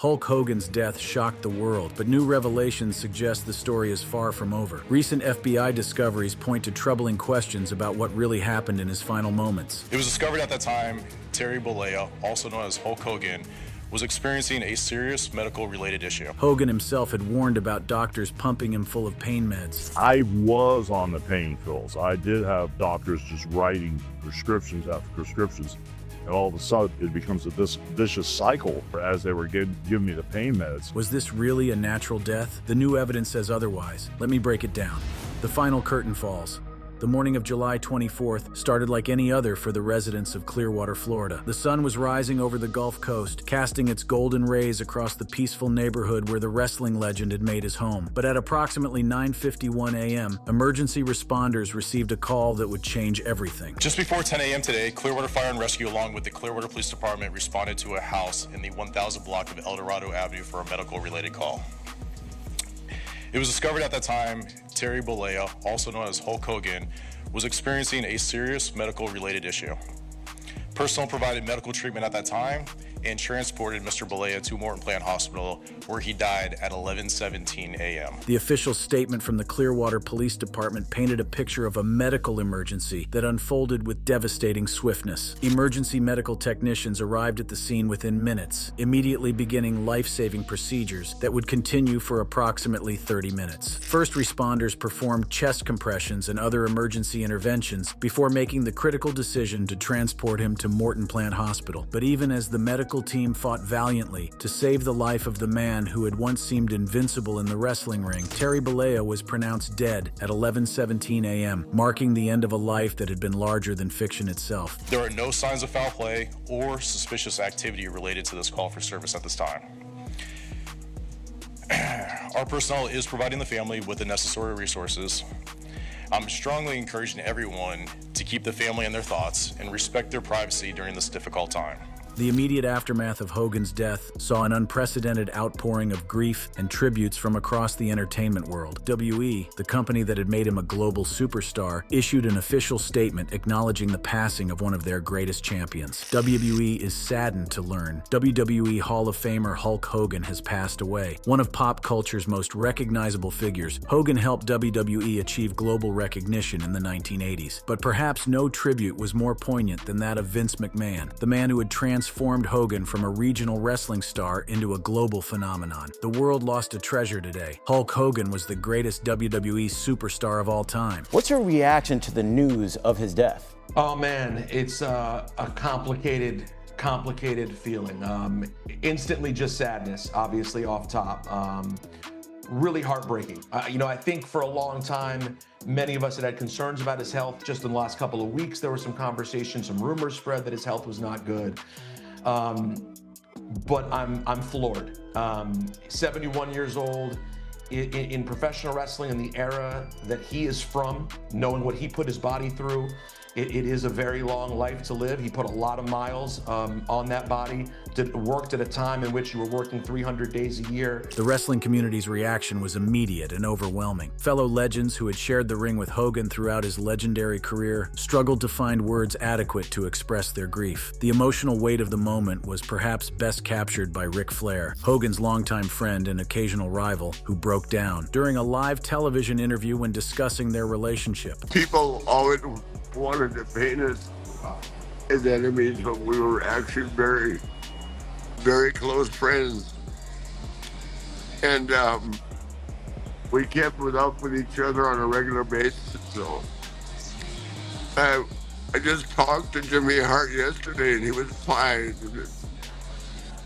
Hulk Hogan's death shocked the world, but new revelations suggest the story is far from over. Recent FBI discoveries point to troubling questions about what really happened in his final moments. It was discovered at that time Terry Bollea, also known as Hulk Hogan, was experiencing a serious medical-related issue. Hogan himself had warned about doctors pumping him full of pain meds. I was on the pain pills. I did have doctors just writing prescriptions after prescriptions. And all of a sudden, it becomes this vicious cycle as they were giving me the pain meds. Was this really a natural death? The new evidence says otherwise. Let me break it down. The final curtain falls. The morning of July 24th started like any other for the residents of Clearwater, Florida. The sun was rising over the Gulf Coast, casting its golden rays across the peaceful neighborhood where the wrestling legend had made his home. But at approximately 9:51 a.m., emergency responders received a call that would change everything. Just before 10 a.m. today, Clearwater Fire and Rescue, along with the Clearwater Police Department, responded to a house in the 1000 block of El Dorado Avenue for a medical-related call. It was discovered at that time Terry Bollea, also known as Hulk Hogan, was experiencing a serious medical-related issue. Personnel provided medical treatment at that time and transported Mr. Bollea to Morton Plant Hospital, where he died at 11:17 a.m. The official statement from the Clearwater Police Department painted a picture of a medical emergency that unfolded with devastating swiftness. Emergency medical technicians arrived at the scene within minutes, immediately beginning life-saving procedures that would continue for approximately 30 minutes. First responders performed chest compressions and other emergency interventions before making the critical decision to transport him to Morton Plant Hospital. But even as the medical team fought valiantly to save the life of the man who had once seemed invincible in the wrestling ring, Terry Bollea was pronounced dead at 11:17 a.m., marking the end of a life that had been larger than fiction itself. There are no signs of foul play or suspicious activity related to this call for service at this time. Our personnel is providing the family with the necessary resources. I'm strongly encouraging everyone to keep the family in their thoughts and respect their privacy during this difficult time. The immediate aftermath of Hogan's death saw an unprecedented outpouring of grief and tributes from across the entertainment world. WWE, the company that had made him a global superstar, issued an official statement acknowledging the passing of one of their greatest champions. WWE is saddened to learn WWE Hall of Famer Hulk Hogan has passed away. One of pop culture's most recognizable figures, Hogan helped WWE achieve global recognition in the 1980s. But perhaps no tribute was more poignant than that of Vince McMahon, the man who had transformed Hogan from a regional wrestling star into a global phenomenon. The world lost a treasure today. Hulk Hogan was the greatest WWE superstar of all time. What's your reaction to the news of his death? Oh man, it's a complicated feeling. Instantly just sadness, obviously off top. Really heartbreaking. I think for a long time, many of us had concerns about his health. Just in the last couple of weeks, there were some conversations, some rumors spread that his health was not good. But I'm floored. 71 years old, in professional wrestling, in the era that he is from, knowing what he put his body through, it is a very long life to live. He put a lot of miles on that body, worked at a time in which you were working 300 days a year. The wrestling community's reaction was immediate and overwhelming. Fellow legends who had shared the ring with Hogan throughout his legendary career struggled to find words adequate to express their grief. The emotional weight of the moment was perhaps best captured by Ric Flair, Hogan's longtime friend and occasional rival, who broke down during a live television interview when discussing their relationship. People always wanted to paint us as enemies, but we were actually very, very close friends. And we kept it up with each other on a regular basis. So I just talked to Jimmy Hart yesterday, and he was fine.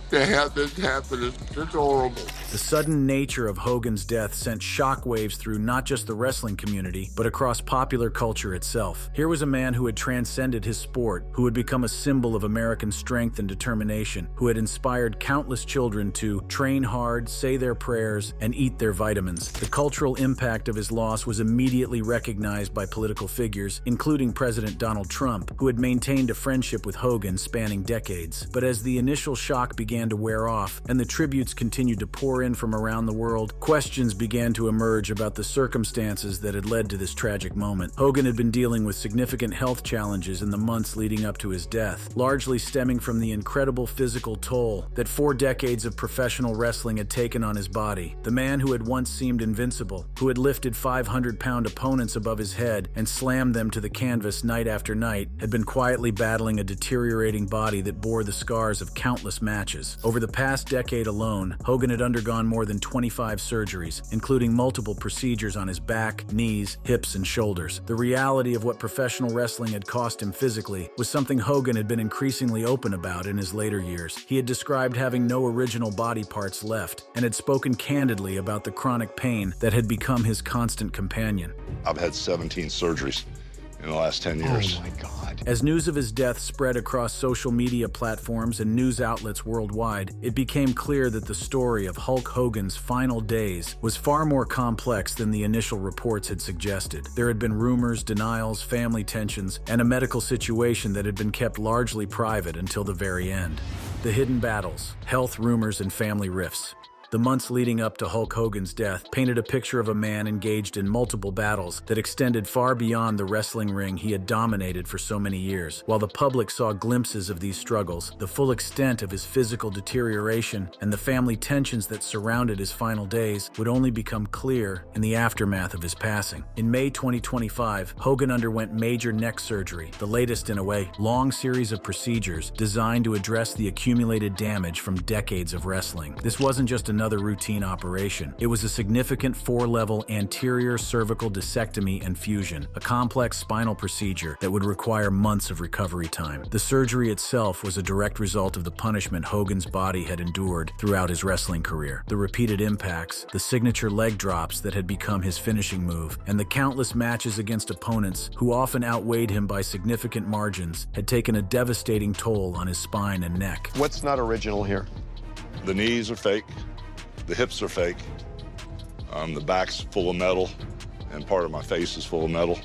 To have this happen is just horrible. The sudden nature of Hogan's death sent shockwaves through not just the wrestling community, but across popular culture itself. Here was a man who had transcended his sport, who had become a symbol of American strength and determination, who had inspired countless children to train hard, say their prayers, and eat their vitamins. The cultural impact of his loss was immediately recognized by political figures, including President Donald Trump, who had maintained a friendship with Hogan spanning decades. But as the initial shock began began to wear off, and the tributes continued to pour in from around the world, questions began to emerge about the circumstances that had led to this tragic moment. Hogan had been dealing with significant health challenges in the months leading up to his death, largely stemming from the incredible physical toll that 4 decades of professional wrestling had taken on his body. The man who had once seemed invincible, who had lifted 500-pound opponents above his head and slammed them to the canvas night after night, had been quietly battling a deteriorating body that bore the scars of countless matches. Over the past decade alone, Hogan had undergone more than 25 surgeries, including multiple procedures on his back, knees, hips, and shoulders. The reality of what professional wrestling had cost him physically was something Hogan had been increasingly open about in his later years. He had described having no original body parts left, and had spoken candidly about the chronic pain that had become his constant companion. I've had 17 surgeries in the last 10 years. Oh my God. As news of his death spread across social media platforms and news outlets worldwide, it became clear that the story of Hulk Hogan's final days was far more complex than the initial reports had suggested. There had been rumors, denials, family tensions, and a medical situation that had been kept largely private until the very end. The hidden battles, health rumors, and family rifts. The months leading up to Hulk Hogan's death painted a picture of a man engaged in multiple battles that extended far beyond the wrestling ring he had dominated for so many years. While the public saw glimpses of these struggles, the full extent of his physical deterioration and the family tensions that surrounded his final days would only become clear in the aftermath of his passing. In May 2025, Hogan underwent major neck surgery, the latest in a long series of procedures designed to address the accumulated damage from decades of wrestling. This wasn't just another routine operation. It was a significant 4-level anterior cervical discectomy and fusion, a complex spinal procedure that would require months of recovery time. The surgery itself was a direct result of the punishment Hogan's body had endured throughout his wrestling career. The repeated impacts, the signature leg drops that had become his finishing move, and the countless matches against opponents who often outweighed him by significant margins had taken a devastating toll on his spine and neck. What's not original here? The knees are fake. The hips are fake. The back's full of metal, and part of my face is full of metal.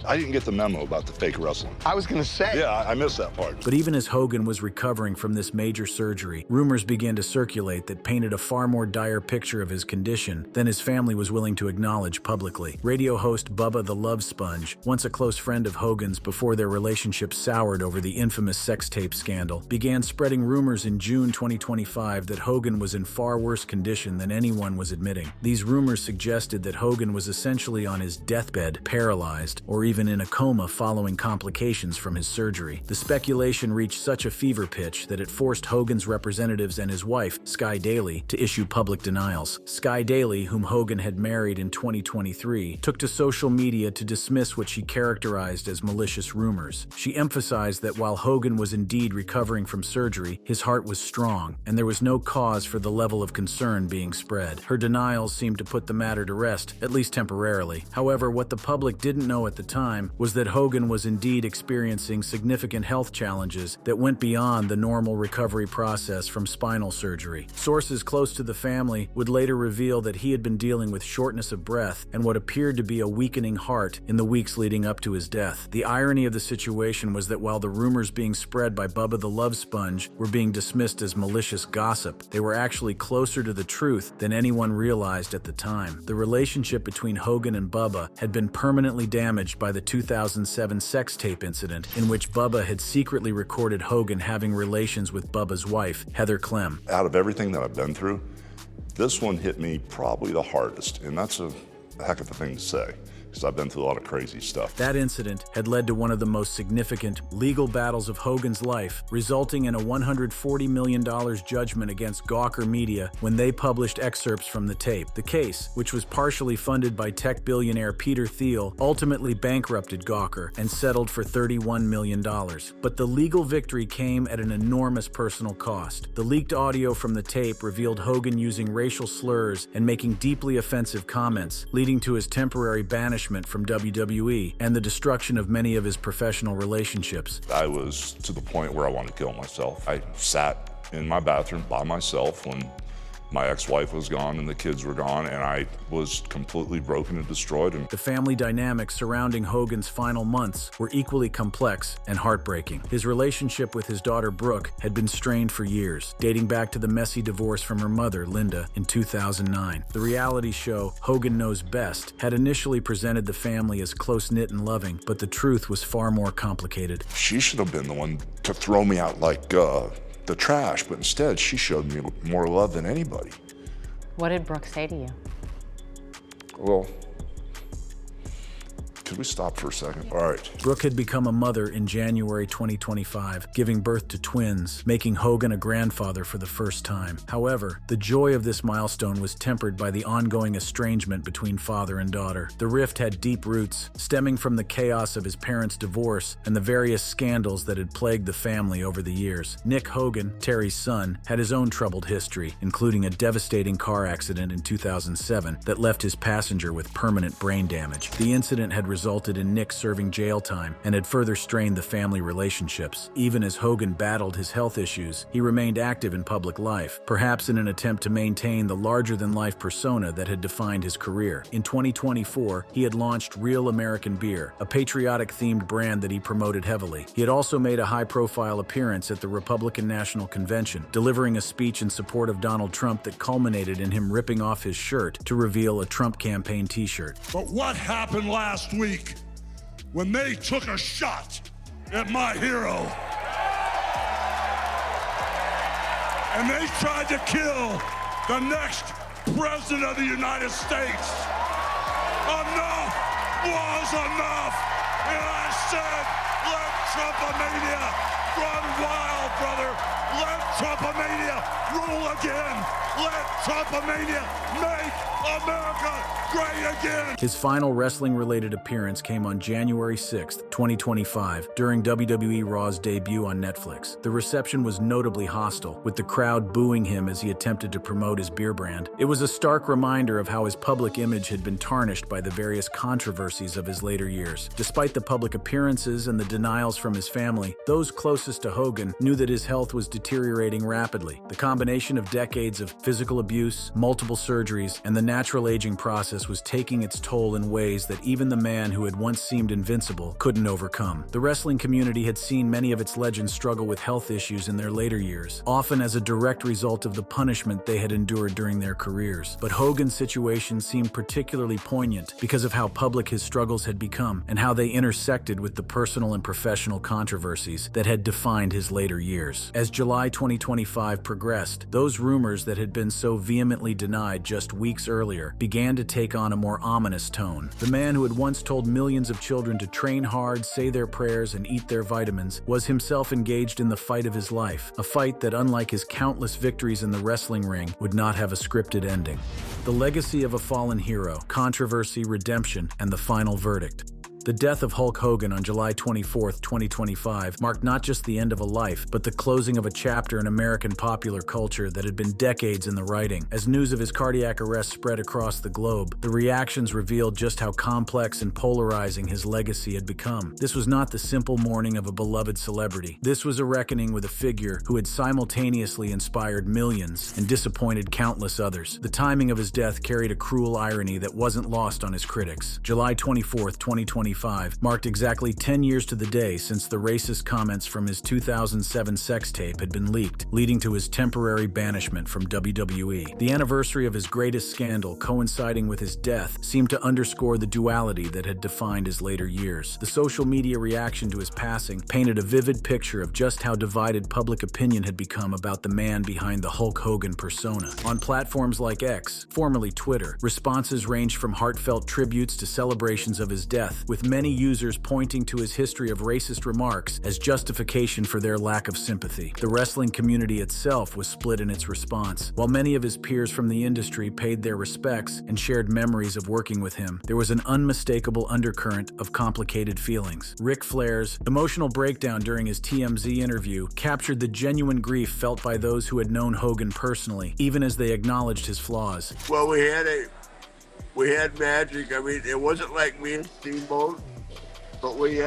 I didn't get the memo about the fake wrestling. I was going to say. Yeah, I missed that part. But even as Hogan was recovering from this major surgery, rumors began to circulate that painted a far more dire picture of his condition than his family was willing to acknowledge publicly. Radio host Bubba the Love Sponge, once a close friend of Hogan's before their relationship soured over the infamous sex tape scandal, began spreading rumors in June 2025 that Hogan was in far worse condition than anyone was admitting. These rumors suggested that Hogan was essentially on his deathbed, paralyzed, or even in a coma following complications from his surgery. The speculation reached such a fever pitch that it forced Hogan's representatives and his wife, Sky Daly, to issue public denials. Sky Daly, whom Hogan had married in 2023, took to social media to dismiss what she characterized as malicious rumors. She emphasized that while Hogan was indeed recovering from surgery, his heart was strong, and there was no cause for the level of concern being spread. Her denials seemed to put the matter to rest, at least temporarily. However, what the public didn't know at the time was that Hogan was indeed experiencing significant health challenges that went beyond the normal recovery process from spinal surgery. Sources close to the family would later reveal that he had been dealing with shortness of breath and what appeared to be a weakening heart in the weeks leading up to his death. The irony of the situation was that while the rumors being spread by Bubba the Love Sponge were being dismissed as malicious gossip, they were actually closer to the truth than anyone realized at the time. The relationship between Hogan and Bubba had been permanently damaged by the 2007 sex tape incident in which Bubba had secretly recorded Hogan having relations with Bubba's wife, Heather Clem. Out of everything that I've been through, this one hit me probably the hardest, and that's a heck of a thing to say, because I've been through a lot of crazy stuff. That incident had led to one of the most significant legal battles of Hogan's life, resulting in a $140 million judgment against Gawker Media when they published excerpts from the tape. The case, which was partially funded by tech billionaire Peter Thiel, ultimately bankrupted Gawker and settled for $31 million. But the legal victory came at an enormous personal cost. The leaked audio from the tape revealed Hogan using racial slurs and making deeply offensive comments, leading to his temporary banishment from WWE and the destruction of many of his professional relationships. I was to the point where I wanted to kill myself. I sat in my bathroom by myself when My ex-wife was gone and the kids were gone, and I was completely broken and destroyed. And The family dynamics surrounding Hogan's final months were equally complex and heartbreaking. His relationship with his daughter Brooke had been strained for years, dating back to the messy divorce from her mother, Linda, in 2009. The reality show, Hogan Knows Best, had initially presented the family as close-knit and loving, but the truth was far more complicated. she should have been the one to throw me out like the trash, but instead she showed me more love than anybody. What did Brooke say to you? Well, could we stop for a second? All right. Brooke had become a mother in January 2025, giving birth to twins, making Hogan a grandfather for the first time. However, the joy of this milestone was tempered by the ongoing estrangement between father and daughter. The rift had deep roots, stemming from the chaos of his parents' divorce and the various scandals that had plagued the family over the years. Nick Hogan, Terry's son, had his own troubled history, including a devastating car accident in 2007 that left his passenger with permanent brain damage. The incident had resulted in Nick serving jail time and had further strained the family relationships. Even as Hogan battled his health issues, he remained active in public life, perhaps in an attempt to maintain the larger-than-life persona that had defined his career. In 2024, he had launched Real American Beer, a patriotic-themed brand that he promoted heavily. He had also made a high-profile appearance at the Republican National Convention, delivering a speech in support of Donald Trump that culminated in him ripping off his shirt to reveal a Trump campaign t-shirt. But what happened last week when they took a shot at my hero and they tried to kill the next president of the United States? Enough was enough, and I said, let Trumpomania run wild, brother. Let Trumpomania rule again. Let Trumpomania make America great again. His final wrestling-related appearance came on January 6, 2025, during WWE Raw's debut on Netflix. The reception was notably hostile, with the crowd booing him as he attempted to promote his beer brand. It was a stark reminder of how his public image had been tarnished by the various controversies of his later years. Despite the public appearances and the denials from his family, those closest to Hogan knew that his health was deteriorating rapidly. The combination of decades of physical abuse, multiple surgeries, and the natural aging process was taking its toll in ways that even the man who had once seemed invincible couldn't overcome. The wrestling community had seen many of its legends struggle with health issues in their later years, often as a direct result of the punishment they had endured during their careers. But Hogan's situation seemed particularly poignant because of how public his struggles had become and how they intersected with the personal and professional controversies that had defined his later years. As July 2025 progressed, those rumors that had been so vehemently denied just weeks earlier began to take on a more ominous tone. The man who had once told millions of children to train hard, say their prayers, and eat their vitamins was himself engaged in the fight of his life, a fight that, unlike his countless victories in the wrestling ring, would not have a scripted ending. The legacy of a fallen hero, controversy, redemption, and the final verdict. The death of Hulk Hogan on July 24, 2025, marked not just the end of a life, but the closing of a chapter in American popular culture that had been decades in the writing. As news of his cardiac arrest spread across the globe, the reactions revealed just how complex and polarizing his legacy had become. This was not the simple mourning of a beloved celebrity. This was a reckoning with a figure who had simultaneously inspired millions and disappointed countless others. The timing of his death carried a cruel irony that wasn't lost on his critics. July 24, 2025, marked exactly 10 years to the day since the racist comments from his 2007 sex tape had been leaked, leading to his temporary banishment from WWE. The anniversary of his greatest scandal coinciding with his death seemed to underscore the duality that had defined his later years. The social media reaction to his passing painted a vivid picture of just how divided public opinion had become about the man behind the Hulk Hogan persona. On platforms like X, formerly Twitter, responses ranged from heartfelt tributes to celebrations of his death, with many users pointing to his history of racist remarks as justification for their lack of sympathy. The wrestling community itself was split in its response. While many of his peers from the industry paid their respects and shared memories of working with him, there was an unmistakable undercurrent of complicated feelings. Ric Flair's emotional breakdown during his TMZ interview captured the genuine grief felt by those who had known Hogan personally, even as they acknowledged his flaws. Well, we had magic. I mean, it wasn't like me and Steamboat, but we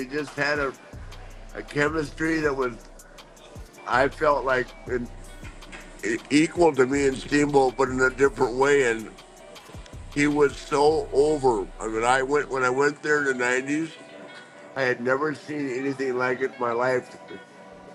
just had a chemistry that was, I felt like equal to me and Steamboat, but in a different way. And he was so over. I mean, when I went there in the 90s, I had never seen anything like it in my life.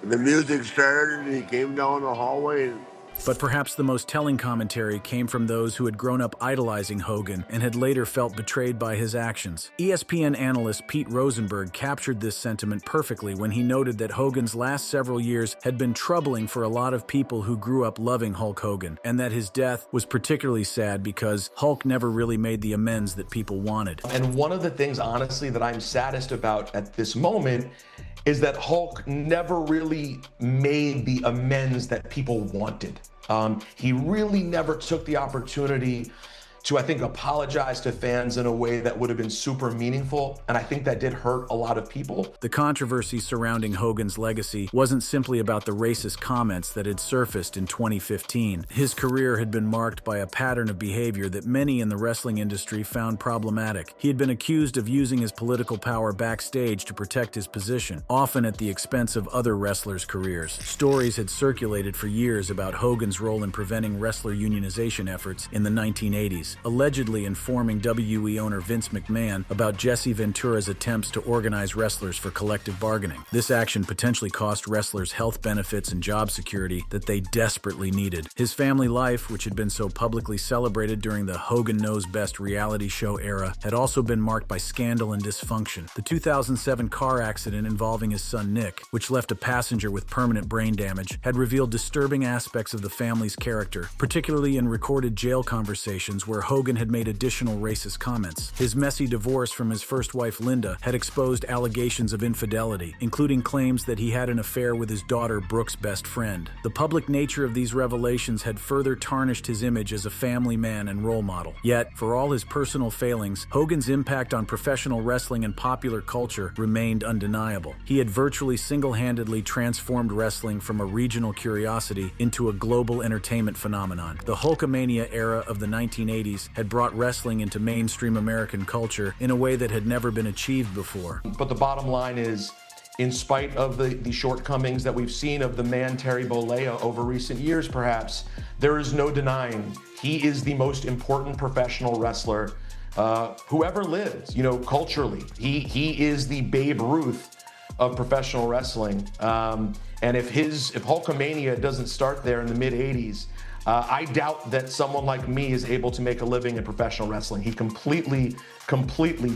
The music started and he came down the hallway and But perhaps the most telling commentary came from those who had grown up idolizing Hogan and had later felt betrayed by his actions. ESPN analyst Pete Rosenberg captured this sentiment perfectly when he noted that Hogan's last several years had been troubling for a lot of people who grew up loving Hulk Hogan, and that his death was particularly sad because Hulk never really made the amends that people wanted. And one of the things, honestly, that I'm saddest about at this moment is that Hulk never really made the amends that people wanted. He really never took the opportunity to, I think, apologize to fans in a way that would have been super meaningful, and I think that did hurt a lot of people. The controversy surrounding Hogan's legacy wasn't simply about the racist comments that had surfaced in 2015. His career had been marked by a pattern of behavior that many in the wrestling industry found problematic. He had been accused of using his political power backstage to protect his position, often at the expense of other wrestlers' careers. Stories had circulated for years about Hogan's role in preventing wrestler unionization efforts in the 1980s. Allegedly informing WE owner Vince McMahon about Jesse Ventura's attempts to organize wrestlers for collective bargaining. This action potentially cost wrestlers health benefits and job security that they desperately needed. His family life, which had been so publicly celebrated during the Hogan Knows Best reality show era, had also been marked by scandal and dysfunction. The 2007 car accident involving his son Nick, which left a passenger with permanent brain damage, had revealed disturbing aspects of the family's character, particularly in recorded jail conversations where Hogan had made additional racist comments. His messy divorce from his first wife Linda had exposed allegations of infidelity, including claims that he had an affair with his daughter Brooke's best friend. The public nature of these revelations had further tarnished his image as a family man and role model. Yet, for all his personal failings, Hogan's impact on professional wrestling and popular culture remained undeniable. He had virtually single-handedly transformed wrestling from a regional curiosity into a global entertainment phenomenon. The Hulkamania era of the 1980s had brought wrestling into mainstream American culture in a way that had never been achieved before. But the bottom line is, in spite of the shortcomings that we've seen of the man Terry Bollea over recent years, perhaps, there is no denying he is the most important professional wrestler who ever lived, culturally. He is the Babe Ruth of professional wrestling. And if Hulkamania doesn't start there in the mid-'80s, I doubt that someone like me is able to make a living in professional wrestling. He completely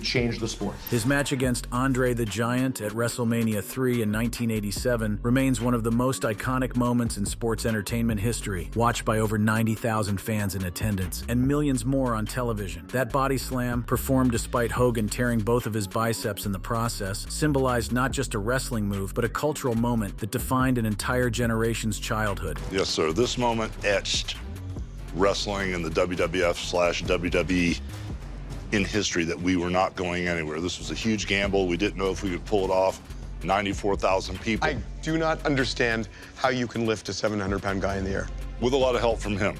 changed the sport. His match against Andre the Giant at WrestleMania 3 in 1987 remains one of the most iconic moments in sports entertainment history, watched by over 90,000 fans in attendance and millions more on television. That body slam, performed despite Hogan tearing both of his biceps in the process, symbolized not just a wrestling move, but a cultural moment that defined an entire generation's childhood. Yes, sir. This moment etched wrestling and the WWF/WWE in history, that we were not going anywhere. This was a huge gamble. We didn't know if we could pull it off. 94,000 people. I do not understand how you can lift a 700-pound guy in the air. With a lot of help from him.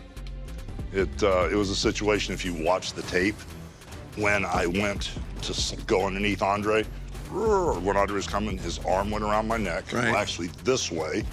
It was a situation, if you watch the tape, when I went to go underneath Andre, when Andre was coming, his arm went around my neck. Right. Well, actually, this way.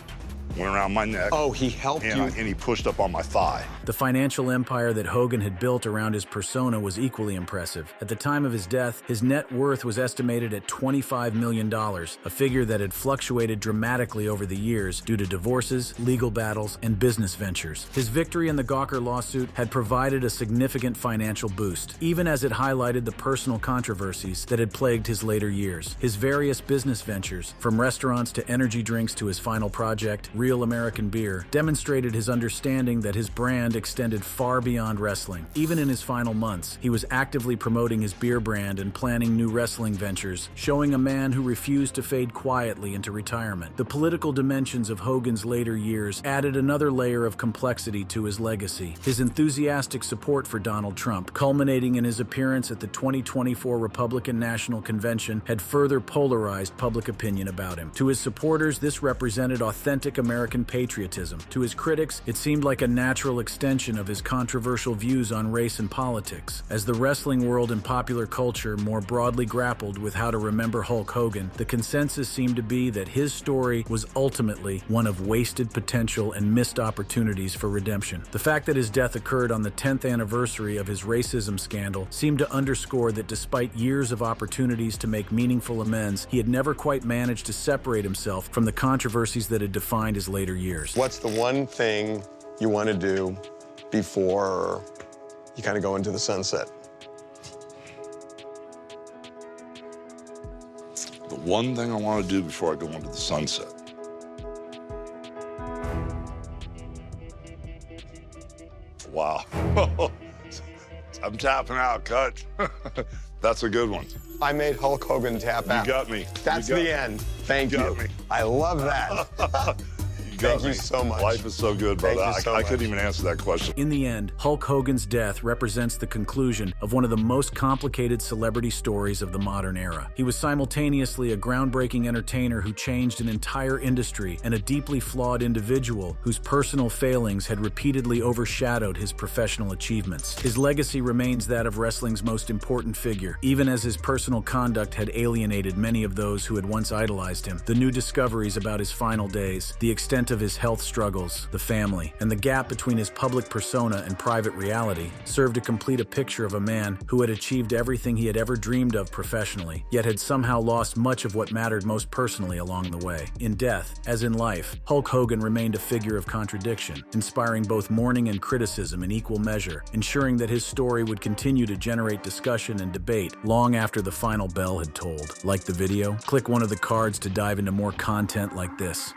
Went around my neck. Oh, he helped you? And he pushed up on my thigh. The financial empire that Hogan had built around his persona was equally impressive. At the time of his death, his net worth was estimated at $25 million, a figure that had fluctuated dramatically over the years due to divorces, legal battles, and business ventures. His victory in the Gawker lawsuit had provided a significant financial boost, even as it highlighted the personal controversies that had plagued his later years. His various business ventures, from restaurants to energy drinks to his final project, Real American Beer, demonstrated his understanding that his brand extended far beyond wrestling. Even in his final months, he was actively promoting his beer brand and planning new wrestling ventures, showing a man who refused to fade quietly into retirement. The political dimensions of Hogan's later years added another layer of complexity to his legacy. His enthusiastic support for Donald Trump, culminating in his appearance at the 2024 Republican National Convention, had further polarized public opinion about him. To his supporters, this represented authentic American American patriotism. To his critics, it seemed like a natural extension of his controversial views on race and politics. As the wrestling world and popular culture more broadly grappled with how to remember Hulk Hogan, the consensus seemed to be that his story was ultimately one of wasted potential and missed opportunities for redemption. The fact that his death occurred on the 10th anniversary of his racism scandal seemed to underscore that despite years of opportunities to make meaningful amends, he had never quite managed to separate himself from the controversies that had defined his later years. What's the one thing you want to do before you kind of go into the sunset? The one thing I want to do before I go into the sunset. Wow. I'm tapping out, cut. That's a good one. I made Hulk Hogan tap out. You got me. That's the end. Thank you. got me. I love that. Thank you so much. Life is so good, brother. I couldn't even answer that question. In the end, Hulk Hogan's death represents the conclusion of one of the most complicated celebrity stories of the modern era. He was simultaneously a groundbreaking entertainer who changed an entire industry and a deeply flawed individual whose personal failings had repeatedly overshadowed his professional achievements. His legacy remains that of wrestling's most important figure, even as his personal conduct had alienated many of those who had once idolized him. The new discoveries about his final days, the extent of his health struggles, the family, and the gap between his public persona and private reality served to complete a picture of a man who had achieved everything he had ever dreamed of professionally, yet had somehow lost much of what mattered most personally along the way. In death, as in life, Hulk Hogan remained a figure of contradiction, inspiring both mourning and criticism in equal measure, ensuring that his story would continue to generate discussion and debate long after the final bell had tolled. Like the video? Click one of the cards to dive into more content like this.